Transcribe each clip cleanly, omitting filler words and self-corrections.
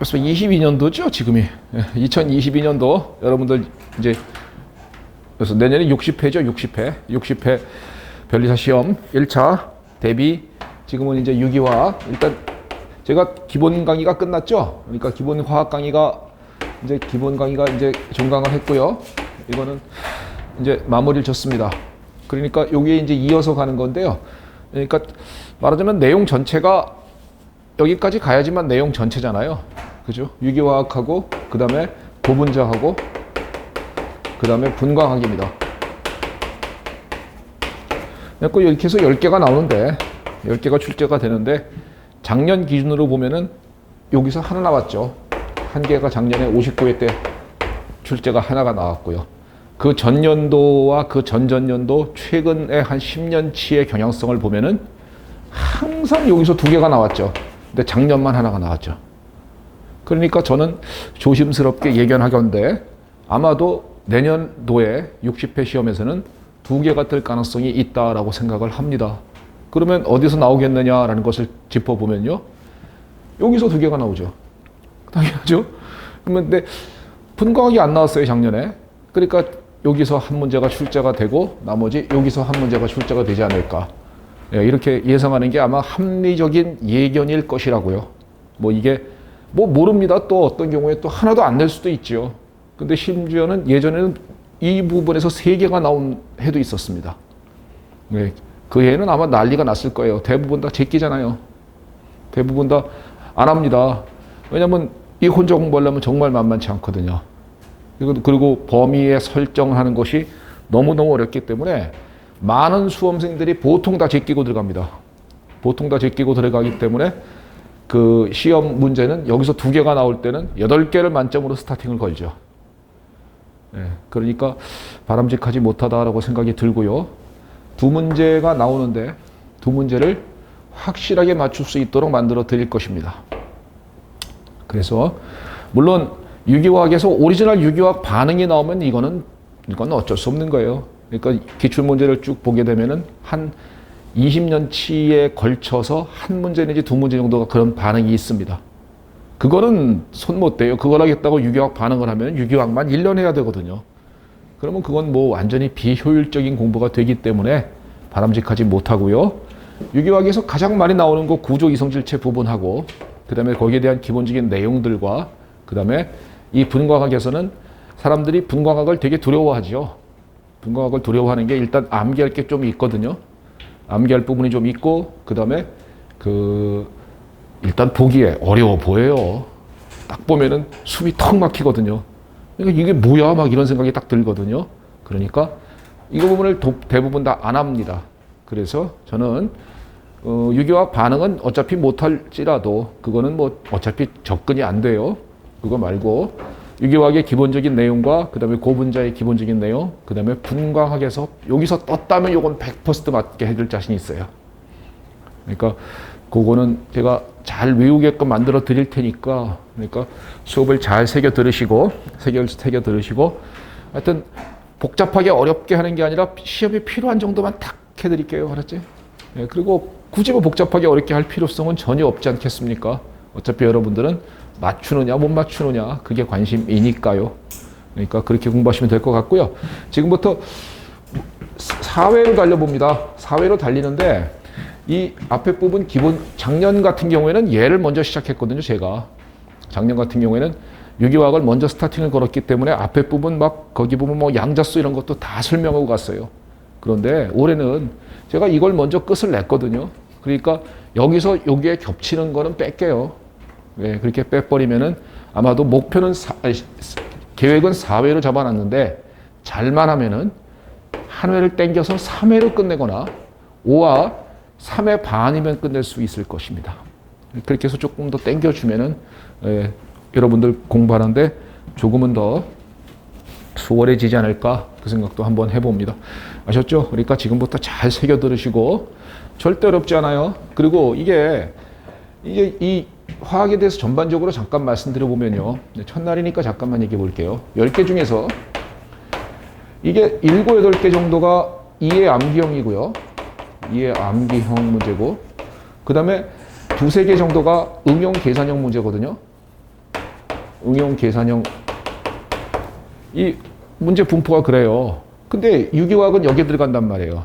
2022년도죠, 지금이. 2022년도 여러분들 이제 그래서 내년에 60회죠, 60회 변리사 시험 1차 대비. 지금은 이제 유기화학, 일단 제가 기본 강의가 끝났죠. 그러니까 기본 강의가 이제 종강을 했고요. 이거는 이제 마무리를 졌습니다. 그러니까 여기에 이제 이어서 가는 건데요. 그러니까 말하자면 내용 전체가 여기까지 가야지만 내용 전체잖아요. 그죠? 유기화학하고 그 다음에 고분자하고 그 다음에 분광학입니다. 이렇게 해서 10개가 나오는데 10개가 출제가 되는데 작년 기준으로 보면은 여기서 하나 나왔죠. 한 개가 작년에 59회 때 출제가 하나가 나왔고요. 그 전년도와 그 전전년도 최근에 한 10년치의 경향성을 보면은 항상 여기서 2개가 나왔죠. 근데 작년만 하나가 나왔죠. 그러니까 저는 조심스럽게 예견하건대 아마도 내년도에 60회 시험에서는 2개가 뜰 가능성이 있다라고 생각을 합니다. 그러면 어디서 나오겠느냐라는 것을 짚어보면요. 여기서 2개가 나오죠. 당연하죠. 그런데 분광학이 안 나왔어요, 작년에. 그러니까 여기서 한 문제가 출제가 되고 나머지 여기서 한 문제가 출제가 되지 않을까. 이렇게 예상하는 게 아마 합리적인 예견일 것이라고요. 뭐 이게 뭐 모릅니다. 또 어떤 경우에 또 하나도 안 낼 수도 있죠. 근데 심지어는 예전에는 이 부분에서 3개가 나온 해도 있었습니다. 그 해에는 아마 난리가 났을 거예요. 대부분 다 제끼잖아요. 대부분 다 안 합니다. 왜냐면 이 혼자 공부하려면 정말 만만치 않거든요. 그리고 범위에 설정하는 것이 너무너무 어렵기 때문에 많은 수험생들이 보통 다 제끼고 들어갑니다. 보통 다 제끼고 들어가기 때문에 그 시험 문제는 여기서 2개가 나올 때는 8개를 만점으로 스타팅을 걸죠. 그러니까 바람직하지 못하다라고 생각이 들고요. 2문제가 나오는데 2문제를 확실하게 맞출 수 있도록 만들어 드릴 것입니다. 그래서 물론 유기화학에서 오리지널 유기화학 반응이 나오면 이건 어쩔 수 없는 거예요. 그러니까 기출문제를 쭉 보게 되면은 한 20년치에 걸쳐서 한 문제 내지 2문제 정도가 그런 반응이 있습니다. 그거는 손 못 대요. 그걸 하겠다고 유기화학 반응을 하면 유기화학만 1년 해야 되거든요. 그러면 그건 뭐 완전히 비효율적인 공부가 되기 때문에 바람직하지 못하고요. 유기화학에서 가장 많이 나오는 거 구조 이성질체 부분하고 그 다음에 거기에 대한 기본적인 내용들과 그 다음에 이 분광학에서는 사람들이 분광학을 되게 두려워하죠. 분광학을 두려워하는 게 일단 암기할 게 좀 있거든요. 암기할 부분이 좀 있고 그 다음에 일단 보기에 어려워 보여요. 딱 보면은 숨이 턱 막히거든요. 그러니까 이게 뭐야 막 이런 생각이 딱 들거든요. 그러니까 이거 부분을 대부분 다 안 합니다. 그래서 저는 유기화학 반응은 어차피 못할지라도 그거는 뭐 어차피 접근이 안 돼요. 그거 말고 유기화학의 기본적인 내용과 그 다음에 고분자의 기본적인 내용, 그 다음에 분광학에서 여기서 떴다면 요건 100% 맞게 해줄 자신이 있어요. 그러니까 그거는 제가 잘 외우게끔 만들어 드릴 테니까 그러니까 수업을 잘 새겨 들으시고 하여튼 복잡하게 어렵게 하는 게 아니라 시험에 필요한 정도만 탁 해드릴게요. 알았지? 그리고 굳이 뭐 복잡하게 어렵게 할 필요성은 전혀 없지 않겠습니까? 어차피 여러분들은 맞추느냐 못 맞추느냐 그게 관심이니까요. 그러니까 그렇게 공부하시면 될 것 같고요. 지금부터 4회로 달려봅니다. 4회로 달리는데 이 앞에 부분 작년 같은 경우에는 얘를 먼저 시작했거든요. 제가 작년 같은 경우에는 유기화학을 먼저 스타팅을 걸었기 때문에 앞에 부분 막 거기 보면 뭐 양자수 이런 것도 다 설명하고 갔어요. 그런데 올해는 제가 이걸 먼저 끝을 냈거든요. 그러니까 여기서 여기에 겹치는 거는 뺄게요. 그렇게 빼버리면은 아마도 목표는 계획은 4회로 잡아놨는데 잘만 하면은 한 회를 땡겨서 3회로 끝내거나 5화 3회 반이면 끝낼 수 있을 것입니다. 그렇게 해서 조금 더 땡겨주면은 여러분들 공부하는데 조금은 더 수월해지지 않을까 그 생각도 한번 해봅니다. 아셨죠? 그러니까 지금부터 잘 새겨 들으시고 절대 어렵지 않아요. 그리고 이게 이 화학에 대해서 전반적으로 잠깐 말씀드려 보면요. 첫날이니까 잠깐만 얘기해 볼게요. 10개 중에서 이게 7, 8개 정도가 이해 암기형이고요. 이해 암기형 문제고, 그 다음에 2, 3개 정도가 응용 계산형 문제거든요. 응용 계산형. 이 문제 분포가 그래요. 근데 유기화학은 여기에 들어간단 말이에요.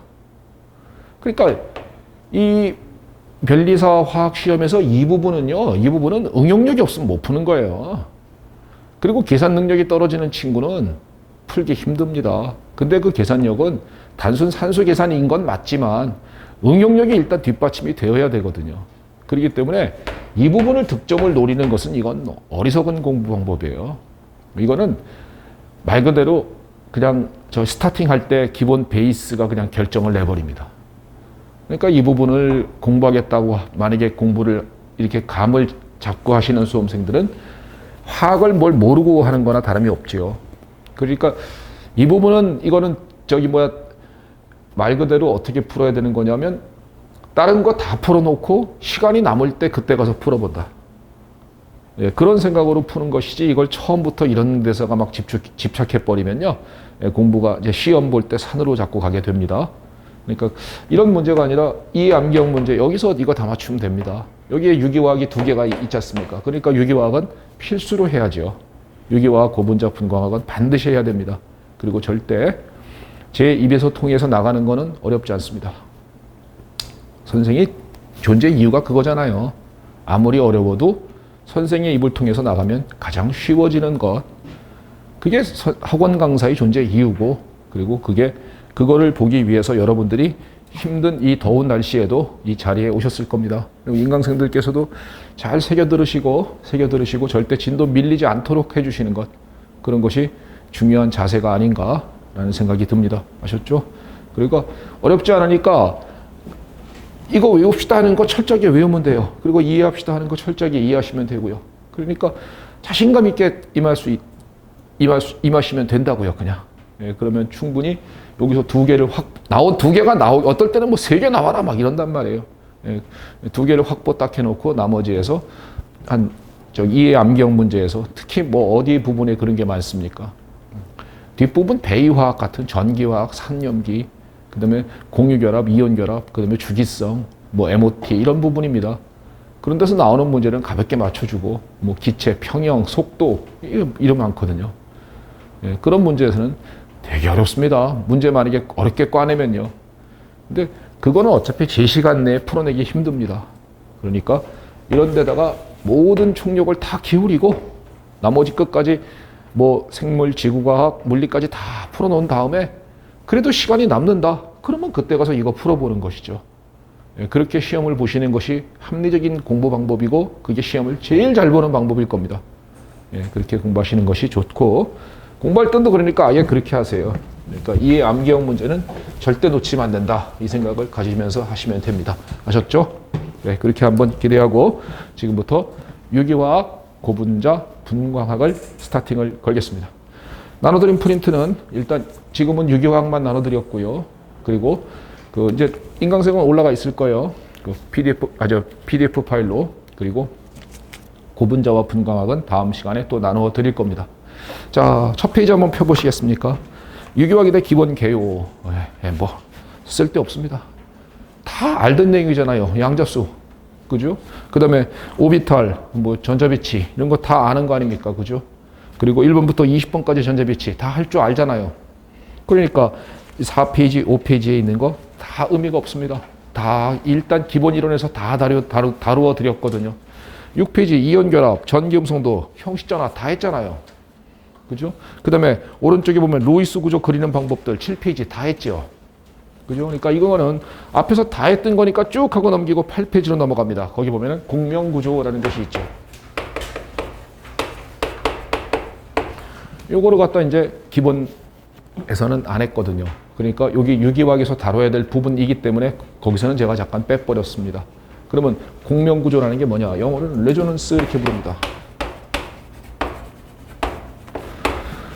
그러니까 이 변리사 화학 시험에서 이 부분은요, 이 부분은 응용력이 없으면 못 푸는 거예요. 그리고 계산 능력이 떨어지는 친구는 풀기 힘듭니다. 근데 그 계산력은 단순 산수 계산인 건 맞지만 응용력이 일단 뒷받침이 되어야 되거든요. 그렇기 때문에 이 부분을 득점을 노리는 것은 이건 어리석은 공부 방법이에요. 이거는 말 그대로 그냥 저 스타팅 할 때 기본 베이스가 그냥 결정을 내버립니다. 그러니까 이 부분을 공부하겠다고 만약에 공부를 이렇게 감을 잡고 하시는 수험생들은 화학을 뭘 모르고 하는 거나 다름이 없지요. 그러니까 이 부분은 이거는 말 그대로 어떻게 풀어야 되는 거냐면 다른 거 다 풀어놓고 시간이 남을 때 그때 가서 풀어본다. 예, 그런 생각으로 푸는 것이지 이걸 처음부터 이런 데서가 막 집착해버리면요. 예, 공부가 이제 시험 볼 때 산으로 자꾸 가게 됩니다. 그러니까 이런 문제가 아니라 이 암기형 문제 여기서 이거 다 맞추면 됩니다. 여기에 유기화학이 2개가 있지 않습니까? 그러니까 유기화학은 필수로 해야죠. 유기화학, 고분자, 분광학은 반드시 해야 됩니다. 그리고 절대 제 입에서 통해서 나가는 거는 어렵지 않습니다. 선생이 존재 이유가 그거잖아요. 아무리 어려워도 선생의 입을 통해서 나가면 가장 쉬워지는 것. 그게 학원 강사의 존재 이유고, 그리고 그거를 보기 위해서 여러분들이 힘든 이 더운 날씨에도 이 자리에 오셨을 겁니다. 그리고 인강생들께서도 잘 새겨 들으시고 절대 진도 밀리지 않도록 해주시는 것. 그런 것이 중요한 자세가 아닌가라는 생각이 듭니다. 아셨죠? 그러니까 어렵지 않으니까 이거 외웁시다 하는 거 철저하게 외우면 돼요. 그리고 이해합시다 하는 거 철저하게 이해하시면 되고요. 그러니까 자신감 있게 임하시면 된다고요, 그냥. 예, 그러면 충분히 여기서 2개를 어떨 때는 뭐 3개 나와라 막 이런단 말이에요. 예, 2개를 확보 딱 해놓고 나머지에서 이해 암기형 문제에서 특히 뭐 어디 부분에 그런 게 많습니까? 뒷부분 배이화학 같은 전기화학, 산염기, 그 다음에 공유결합, 이온결합, 그 다음에 주기성, 뭐 MOT 이런 부분입니다. 그런 데서 나오는 문제는 가볍게 맞춰주고 뭐 기체, 평형, 속도 이런 많거든요. 예, 그런 문제에서는 되게 어렵습니다. 문제 만약에 어렵게 꽈내면요. 근데 그거는 어차피 제 시간 내에 풀어내기 힘듭니다. 그러니까 이런 데다가 모든 총력을 다 기울이고 나머지 끝까지 뭐 생물, 지구과학, 물리까지 다 풀어놓은 다음에 그래도 시간이 남는다. 그러면 그때 가서 이거 풀어보는 것이죠. 예, 그렇게 시험을 보시는 것이 합리적인 공부 방법이고 그게 시험을 제일 잘 보는 방법일 겁니다. 예, 그렇게 공부하시는 것이 좋고 공부할 때도 그러니까 아예 그렇게 하세요. 그러니까 이해 암기형 문제는 절대 놓치면 안 된다. 이 생각을 가지면서 하시면 됩니다. 아셨죠? 네, 그렇게 한번 기대하고 지금부터 유기화학, 고분자, 분광학을 스타팅을 걸겠습니다. 나눠드린 프린트는 일단 지금은 유기화학만 나눠드렸고요. 그리고 이제 인강생은 올라가 있을 거예요. PDF 파일로. 그리고 고분자와 분광학은 다음 시간에 또 나누어 드릴 겁니다. 자, 첫 페이지 한번 펴보시겠습니까? 유기화학에 대해 기본 개요. 뭐 쓸데없습니다. 다 알던 내용이잖아요. 양자수. 그죠? 그 다음에 오비탈, 뭐 전자배치 이런 거 다 아는 거 아닙니까? 그죠? 그리고 1번부터 20번까지 전자배치 다 할 줄 알잖아요. 그러니까 4페이지, 5페이지에 있는 거 다 의미가 없습니다. 다 일단 기본 이론에서 다 다루어 드렸거든요. 6페이지 이온결합, 전기음성도, 형식전화 다 했잖아요. 그죠? 그 다음에 오른쪽에 보면 로이스 구조 그리는 방법들 7페이지 다 했죠. 그죠? 그러니까 이거는 앞에서 다 했던 거니까 쭉 하고 넘기고 8페이지로 넘어갑니다. 거기 보면은 공명구조라는 것이 있죠. 요거를 갖다 이제 기본에서는 안 했거든요. 그러니까 여기 유기화학에서 다뤄야 될 부분이기 때문에 거기서는 제가 잠깐 빼버렸습니다. 그러면 공명구조라는 게 뭐냐? 영어로는 레조넌스 이렇게 부릅니다.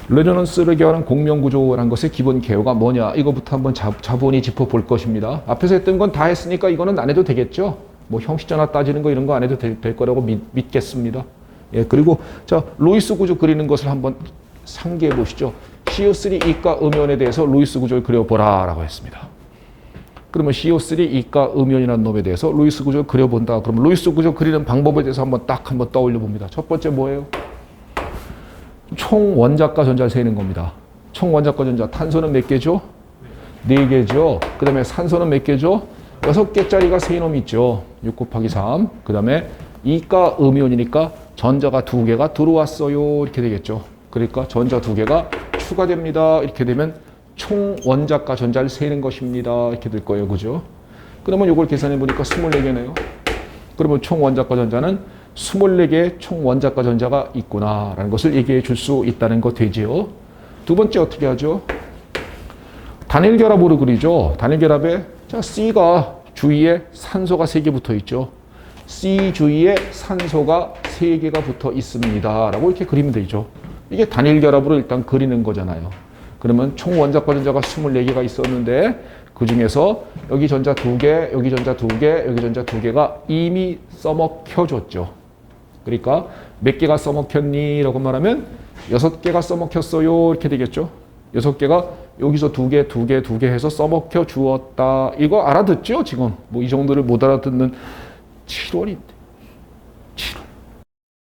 레조넌스를 기하는 공명구조라는 것의 기본 개요가 뭐냐? 이거부터 한번 차분히 짚어볼 것입니다. 앞에서 했던 건 다 했으니까 이거는 안 해도 되겠죠? 뭐 형식전화 따지는 거 이런 거 안 해도 될 거라고 믿겠습니다. 예, 그리고 자 로이스 구조 그리는 것을 한번 상기해 보시죠. CO3 이가 음연에 대해서 루이스 구조를 그려보라 라고 했습니다. 그러면 CO3 이가 음연이라는 놈에 대해서 루이스 구조를 그려본다. 그럼 루이스 구조 그리는 방법에 대해서 한번 떠올려 봅니다. 첫 번째 뭐예요? 총 원자과 전자를 세는 겁니다. 총 원자과 전자. 탄소는 몇 개죠? 4개죠. 그 다음에 산소는 몇 개죠? 6개짜리가 3놈 있죠. 6 곱하기 3. 그 다음에 이가 음이온이니까 전자가 2개가 들어왔어요. 이렇게 되겠죠. 그러니까 전자 2개가 추가됩니다. 이렇게 되면 총 원자과 전자를 세는 것입니다. 이렇게 될 거예요. 그죠? 그러면 이걸 계산해 보니까 24개네요. 그러면 총 원자과 전자는 24개의 총 원자과 전자가 있구나라는 것을 얘기해 줄 수 있다는 거 되지요. 두 번째 어떻게 하죠? 단일 결합으로 그리죠. 단일 결합에 자, C가 주위에 산소가 3개 붙어 있죠. C 주위에 산소가 3개가 붙어 있습니다. 라고 이렇게 그리면 되죠. 이게 단일 결합으로 일단 그리는 거잖아요. 그러면 총 원자과 전자가 24개가 있었는데 그 중에서 여기 전자 2개, 여기 전자 2개, 여기 전자 2개가 이미 써먹혀줬죠. 그러니까 몇 개가 써먹혔니? 라고 말하면 6개가 써먹혔어요. 이렇게 되겠죠. 6개가 여기서 2개, 2개, 2개 해서 써먹혀 주었다. 이거 알아듣죠? 지금 뭐 이 정도를 못 알아듣는 7월인데.